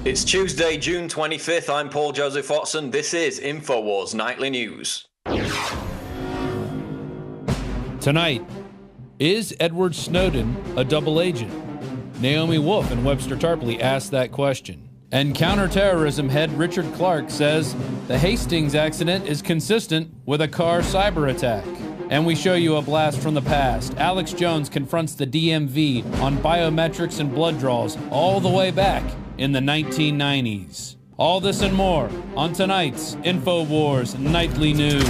It's Tuesday, June 25th. I'm Paul Joseph Watson. This is InfoWars Nightly News. Tonight, is Edward Snowden a double agent? Naomi Wolf and Webster Tarpley asked that question. And counterterrorism head Richard Clarke says the Hastings accident is consistent with a car cyber attack. And we show you a blast from the past. Alex Jones confronts the DMV on biometrics and blood draws all the way back in the 1990s. All this and more on tonight's InfoWars Nightly News.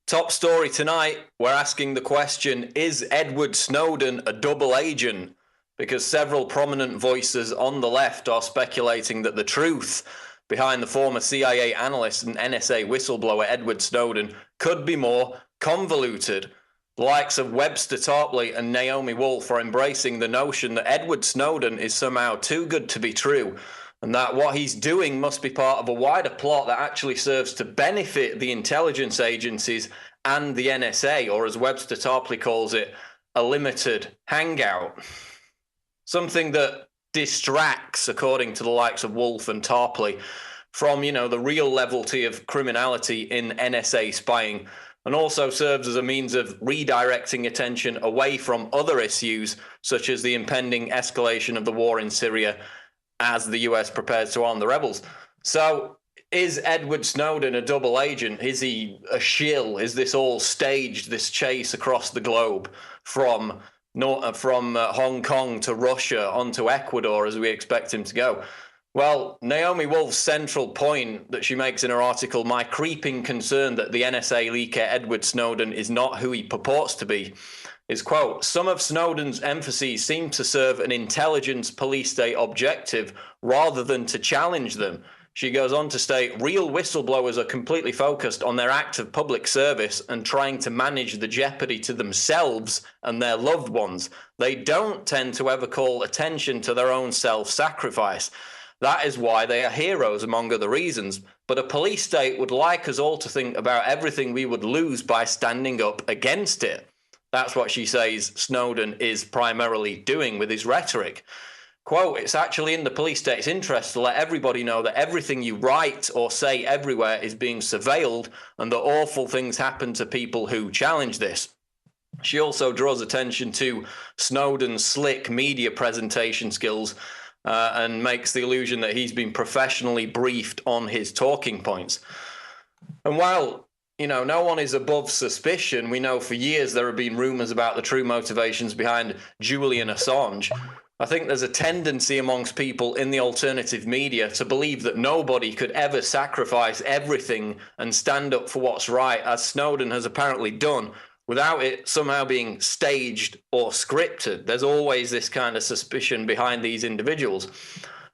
Top story tonight, we're asking the question, is Edward Snowden a double agent? Because several prominent voices on the left are speculating that the truth behind the former CIA analyst and NSA whistleblower Edward Snowden could be more convoluted. The likes of Webster Tarpley and Naomi Wolf are embracing the notion that Edward Snowden is somehow too good to be true, and that what he's doing must be part of a wider plot that actually serves to benefit the intelligence agencies and the NSA, or as Webster Tarpley calls it, a limited hangout. Something that distracts, according to the likes of Wolf and Tarpley, from, the real levelty of criminality in NSA spying, and also serves as a means of redirecting attention away from other issues, such as the impending escalation of the war in Syria as the US prepares to arm the rebels. So is Edward Snowden a double agent? Is he a shill? Is this all staged, this chase across the globe from Hong Kong to Russia onto Ecuador as we expect him to go? Well, Naomi Wolf's central point that she makes in her article, "My creeping concern that the NSA leaker Edward Snowden is not who he purports to be," is, quote, "Some of Snowden's emphases seem to serve an intelligence police state objective rather than to challenge them." She goes on to state, "Real whistleblowers are completely focused on their act of public service and trying to manage the jeopardy to themselves and their loved ones. They don't tend to ever call attention to their own self-sacrifice. That is why they are heroes, among other reasons. But a police state would like us all to think about everything we would lose by standing up against it." That's what she says Snowden is primarily doing with his rhetoric. Quote, "It's actually in the police state's interest to let everybody know that everything you write or say everywhere is being surveilled and that awful things happen to people who challenge this." She also draws attention to Snowden's slick media presentation skills and makes the illusion that he's been professionally briefed on his talking points. And while no one is above suspicion, we know for years there have been rumors about the true motivations behind Julian Assange. I think there's a tendency amongst people in the alternative media to believe that nobody could ever sacrifice everything and stand up for what's right, as Snowden has apparently done, without it somehow being staged or scripted. There's always this kind of suspicion behind these individuals.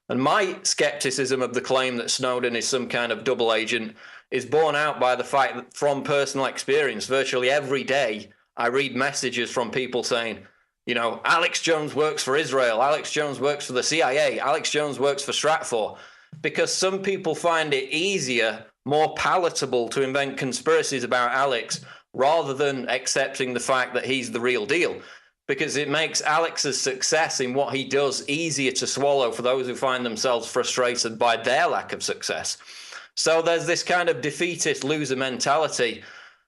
And my skepticism of the claim that Snowden is some kind of double agent is borne out by the fact that from personal experience, virtually every day, I read messages from people saying, Alex Jones works for Israel, Alex Jones works for the CIA, Alex Jones works for Stratfor, because some people find it easier, more palatable to invent conspiracies about Alex rather than accepting the fact that he's the real deal, because it makes Alex's success in what he does easier to swallow for those who find themselves frustrated by their lack of success. So there's this kind of defeatist loser mentality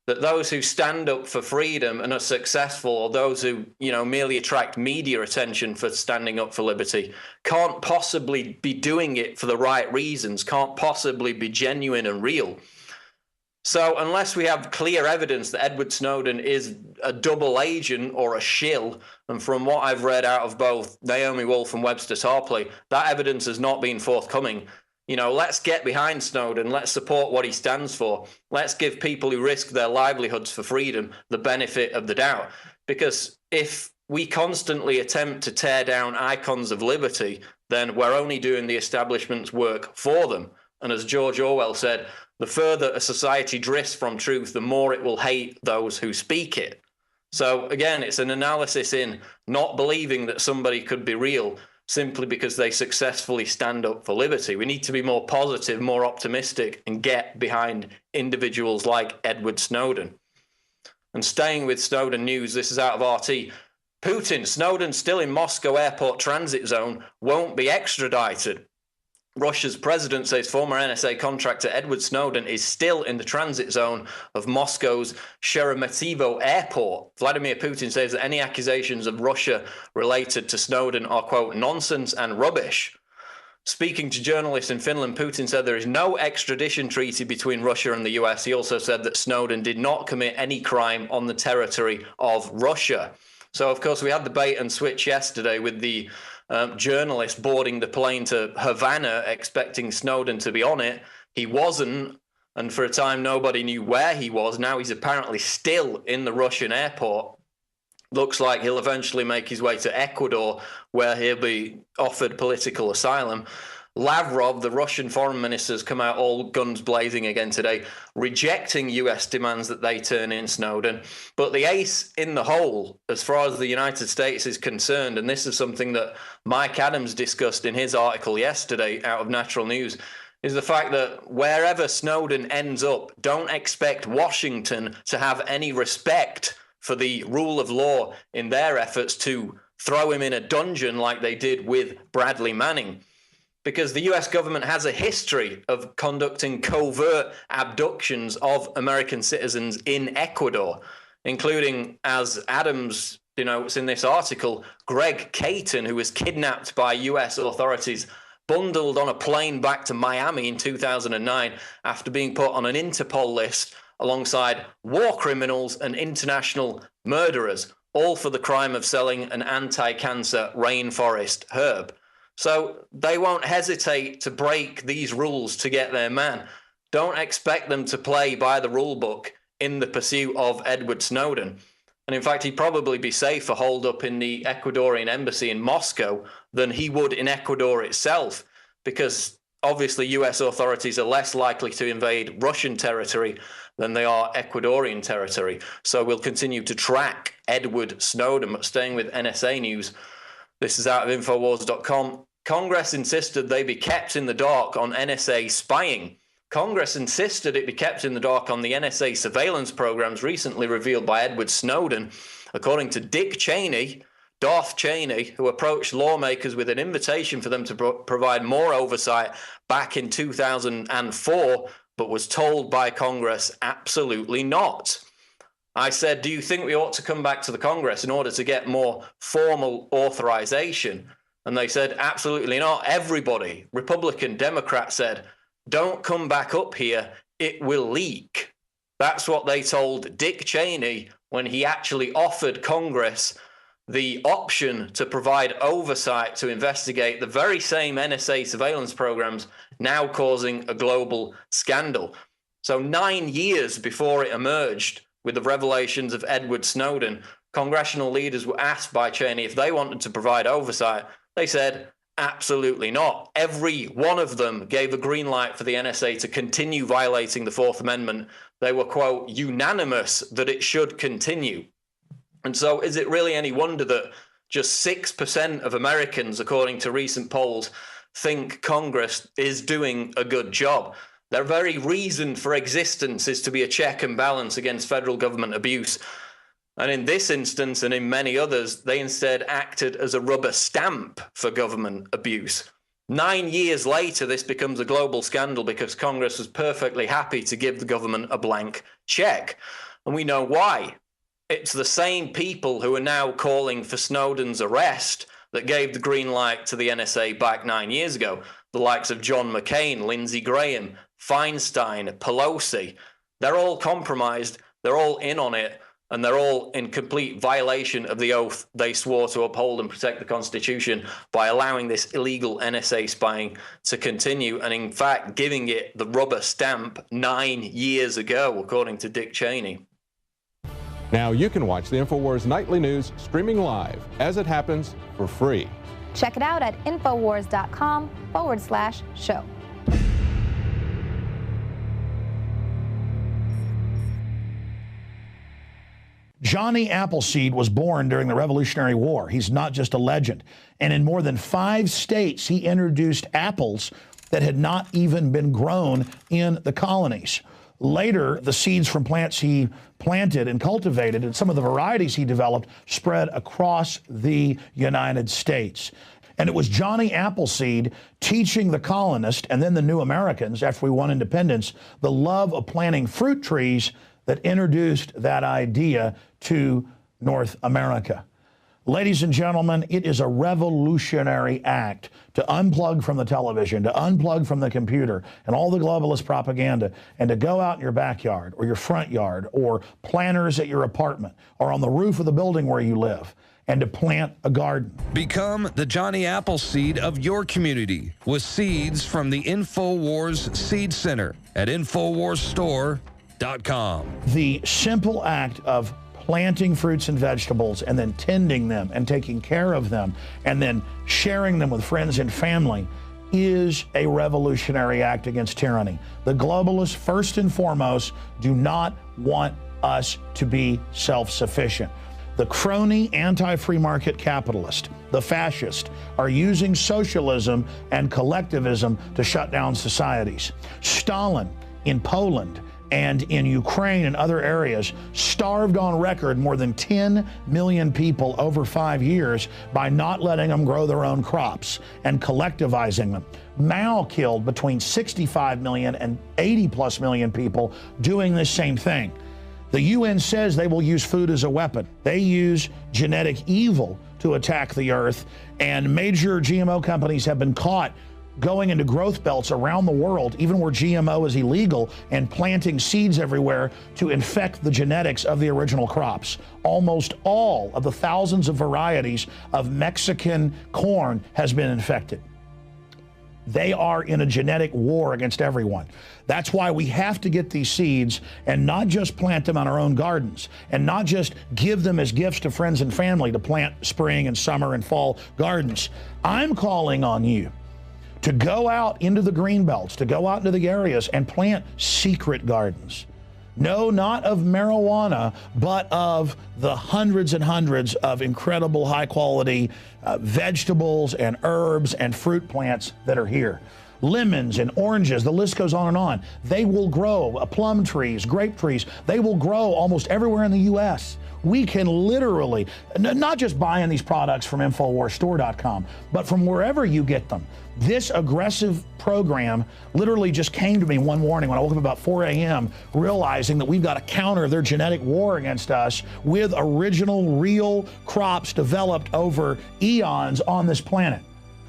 that those who stand up for freedom and are successful, or those who, merely attract media attention for standing up for liberty, can't possibly be doing it for the right reasons, can't possibly be genuine and real. So unless we have clear evidence that Edward Snowden is a double agent or a shill, and from what I've read out of both Naomi Wolf and Webster Tarpley, that evidence has not been forthcoming. Let's get behind Snowden. Let's support what he stands for. Let's give people who risk their livelihoods for freedom the benefit of the doubt. Because if we constantly attempt to tear down icons of liberty, then we're only doing the establishment's work for them. And as George Orwell said, the further a society drifts from truth, the more it will hate those who speak it. So again, it's an analysis in not believing that somebody could be real simply because they successfully stand up for liberty. We need to be more positive, more optimistic, and get behind individuals like Edward Snowden. And staying with Snowden news, this is out of RT. Putin, Snowden still in Moscow airport transit zone, won't be extradited. Russia's president says former NSA contractor Edward Snowden is still in the transit zone of Moscow's Sheremetyevo airport. Vladimir Putin says that any accusations of Russia related to Snowden are, quote, nonsense and rubbish. Speaking to journalists in Finland, Putin said there is no extradition treaty between Russia and the US. He also said that Snowden did not commit any crime on the territory of Russia. So, of course, we had the bait and switch yesterday with the journalist boarding the plane to Havana expecting Snowden to be on it. He wasn't, and for a time nobody knew where he was. Now he's apparently still in the Russian airport. Looks like he'll eventually make his way to Ecuador, where he'll be offered political asylum. Lavrov, the Russian foreign minister, has come out all guns blazing again today, rejecting US demands that they turn in Snowden. But the ace in the hole, as far as the United States is concerned, and this is something that Mike Adams discussed in his article yesterday out of Natural News, is the fact that wherever Snowden ends up, don't expect Washington to have any respect for the rule of law in their efforts to throw him in a dungeon like they did with Bradley Manning. Because the US government has a history of conducting covert abductions of American citizens in Ecuador, including, as Adams denotes in this article, Greg Caton, who was kidnapped by US authorities, bundled on a plane back to Miami in 2009 after being put on an Interpol list alongside war criminals and international murderers, all for the crime of selling an anti-cancer rainforest herb. So they won't hesitate to break these rules to get their man. Don't expect them to play by the rule book in the pursuit of Edward Snowden. And in fact, he'd probably be safer holed up in the Ecuadorian embassy in Moscow than he would in Ecuador itself, because obviously US authorities are less likely to invade Russian territory than they are Ecuadorian territory. So we'll continue to track Edward Snowden. But staying with NSA news, this is out of Infowars.com. Congress insisted they be kept in the dark on NSA spying. Congress insisted it be kept in the dark on the NSA surveillance programs recently revealed by Edward Snowden, according to Dick Cheney, Darth Cheney, who approached lawmakers with an invitation for them to provide more oversight back in 2004, but was told by Congress absolutely not. I said, do you think we ought to come back to the Congress in order to get more formal authorization? And they said, absolutely not. Everybody, Republican, Democrat, said, don't come back up here. It will leak. That's what they told Dick Cheney when he actually offered Congress the option to provide oversight to investigate the very same NSA surveillance programs now causing a global scandal. So 9 years before it emerged with the revelations of Edward Snowden, congressional leaders were asked by Cheney if they wanted to provide oversight. They said, absolutely not. Every one of them gave a green light for the NSA to continue violating the Fourth Amendment. They were, quote, unanimous that it should continue. And so is it really any wonder that just 6% of Americans, according to recent polls, think Congress is doing a good job? Their very reason for existence is to be a check and balance against federal government abuse. And in this instance, and in many others, they instead acted as a rubber stamp for government abuse. 9 years later, this becomes a global scandal because Congress was perfectly happy to give the government a blank check. And we know why. It's the same people who are now calling for Snowden's arrest that gave the green light to the NSA back 9 years ago. The likes of John McCain, Lindsey Graham, Feinstein, Pelosi. They're all compromised. They're all in on it. And they're all in complete violation of the oath they swore to uphold and protect the Constitution by allowing this illegal NSA spying to continue and, in fact, giving it the rubber stamp 9 years ago, according to Dick Cheney. Now you can watch the InfoWars Nightly News streaming live as it happens for free. Check it out at Infowars.com/show. Johnny Appleseed was born during the Revolutionary War. He's not just a legend. And in more than 5 states, he introduced apples that had not even been grown in the colonies. Later, the seeds from plants he planted and cultivated and some of the varieties he developed spread across the United States. And it was Johnny Appleseed teaching the colonists and then the new Americans, after we won independence, the love of planting fruit trees that introduced that idea to North America. Ladies and gentlemen, it is a revolutionary act to unplug from the television, to unplug from the computer and all the globalist propaganda, and to go out in your backyard or your front yard or planters at your apartment or on the roof of the building where you live, and to plant a garden. Become the Johnny Appleseed of your community with seeds from the InfoWars Seed Center at InfoWarsStore.com. The simple act of planting fruits and vegetables and then tending them and taking care of them and then sharing them with friends and family is a revolutionary act against tyranny. The globalists, first and foremost, do not want us to be self-sufficient. The crony anti-free market capitalist, the fascist, are using socialism and collectivism to shut down societies. Stalin in Poland and in Ukraine and other areas starved on record more than 10 million people over 5 years by not letting them grow their own crops and collectivizing them. Mao killed between 65 million and 80+ million people doing this same thing. The UN says they will use food as a weapon. They use genetic evil to attack the earth, and major GMO companies have been caught going into growth belts around the world, even where GMO is illegal, and planting seeds everywhere to infect the genetics of the original crops. Almost all of the thousands of varieties of Mexican corn has been infected. They are in a genetic war against everyone. That's why we have to get these seeds and not just plant them on our own gardens and not just give them as gifts to friends and family to plant spring and summer and fall gardens. I'm calling on you to go out into the green belts, to go out into the areas and plant secret gardens. No, not of marijuana, but of the hundreds and hundreds of incredible high quality vegetables and herbs and fruit plants that are here. Lemons and oranges, the list goes on and on. They will grow, plum trees, grape trees, they will grow almost everywhere in the U.S. We can literally, not just buying these products from InfoWarsStore.com, but from wherever you get them. This aggressive program literally just came to me one morning when I woke up about 4 a.m. realizing that we've got to counter their genetic war against us with original, real crops developed over eons on this planet.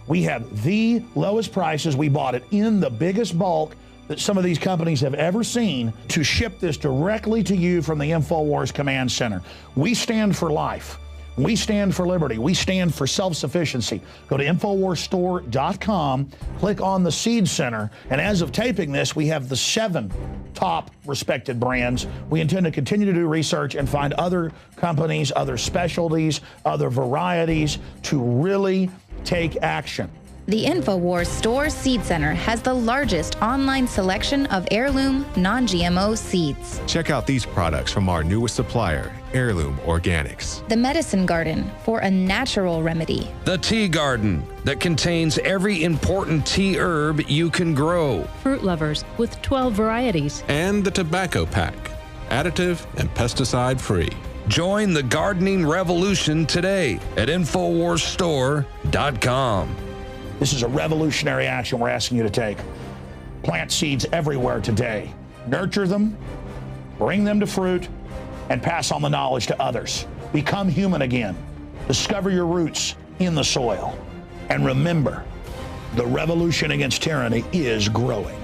We have the lowest prices. We bought it in the biggest bulk that some of these companies have ever seen to ship this directly to you from the InfoWars Command Center. We stand for life. We stand for liberty. We stand for self-sufficiency. Go to InfoWarsStore.com, click on the Seed Center, and as of taping this, we have the 7 top respected brands. We intend to continue to do research and find other companies, other specialties, other varieties to really take action. The InfoWars Store Seed Center has the largest online selection of heirloom, non-GMO seeds. Check out these products from our newest supplier, Heirloom Organics. The Medicine Garden for a natural remedy. The Tea Garden that contains every important tea herb you can grow. Fruit Lovers with 12 varieties. And the Tobacco Pack, additive and pesticide free. Join the gardening revolution today at InfoWarsStore.com. This is a revolutionary action we're asking you to take. Plant seeds everywhere today. Nurture them, bring them to fruit, and pass on the knowledge to others. Become human again. Discover your roots in the soil. And remember, the revolution against tyranny is growing.